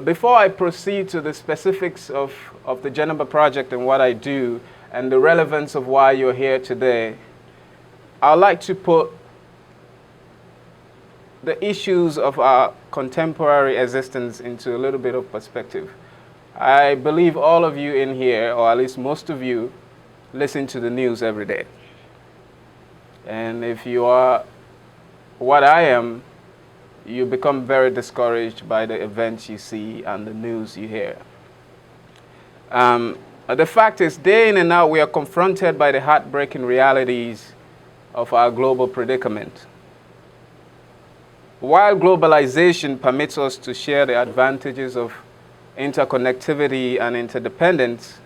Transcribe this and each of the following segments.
Before I proceed to the specifics of the Jeneba Project and what I do and the relevance of why you're here today, I'd like to put the issues of our contemporary existence into a little bit of perspective. I believe all of you in here, or at least most of you, listen to the news every day. And if you are what I am, you become very discouraged by the events you see and the news you hear. The fact is, day in and out, we are confronted by the heartbreaking realities of our global predicament. While globalization permits us to share the advantages of interconnectivity and interdependence,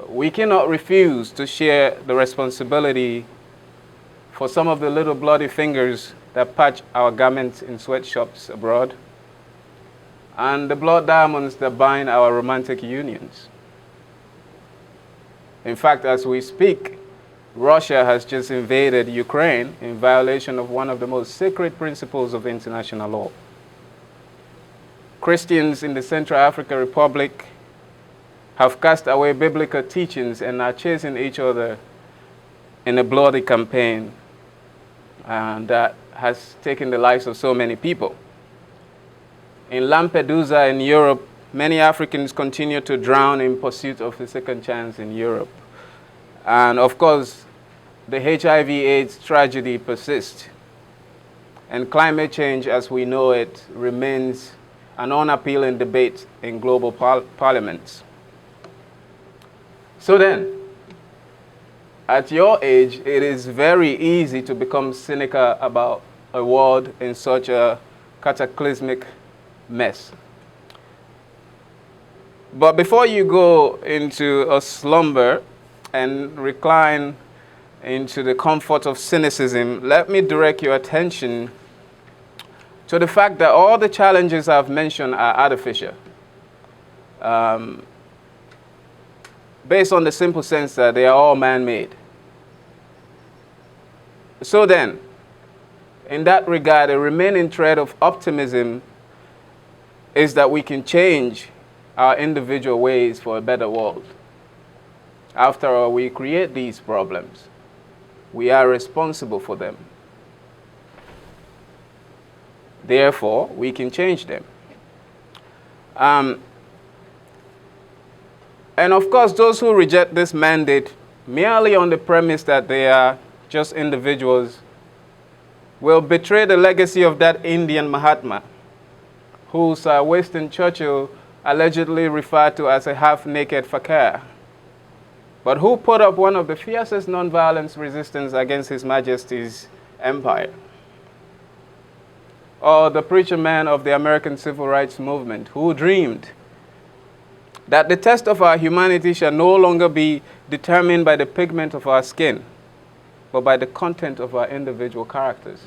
we cannot refuse to share the responsibility for some of the little bloody fingers that patch our garments in sweatshops abroad, and the blood diamonds that bind our romantic unions. In fact, as we speak, Russia has just invaded Ukraine in violation of one of the most sacred principles of international law. Christians in the Central African Republic have cast away biblical teachings and are chasing each other in a bloody campaign, and that has taken the lives of so many people. In Lampedusa in Europe, many Africans continue to drown in pursuit of a second chance in Europe. And of course, the HIV/AIDS tragedy persists. And climate change, as we know it, remains an unappealing debate in global parliaments. So then, at your age, it is very easy to become cynical about a world in such a cataclysmic mess. But before you go into a slumber and recline into the comfort of cynicism, let me direct your attention to the fact that all the challenges I've mentioned are artificial. Based on the simple sense that they are all man-made. So then, in that regard, a remaining thread of optimism is that we can change our individual ways for a better world. After all, we create these problems. We are responsible for them. Therefore, we can change them. And of course, those who reject this mandate merely on the premise that they are just individuals will betray the legacy of that Indian Mahatma, who Sir Winston Churchill allegedly referred to as a half-naked fakir, but who put up one of the fiercest nonviolent resistance against His Majesty's empire. Or the preacher man of the American Civil Rights Movement, who dreamed that the test of our humanity shall no longer be determined by the pigment of our skin, but by the content of our individual characters.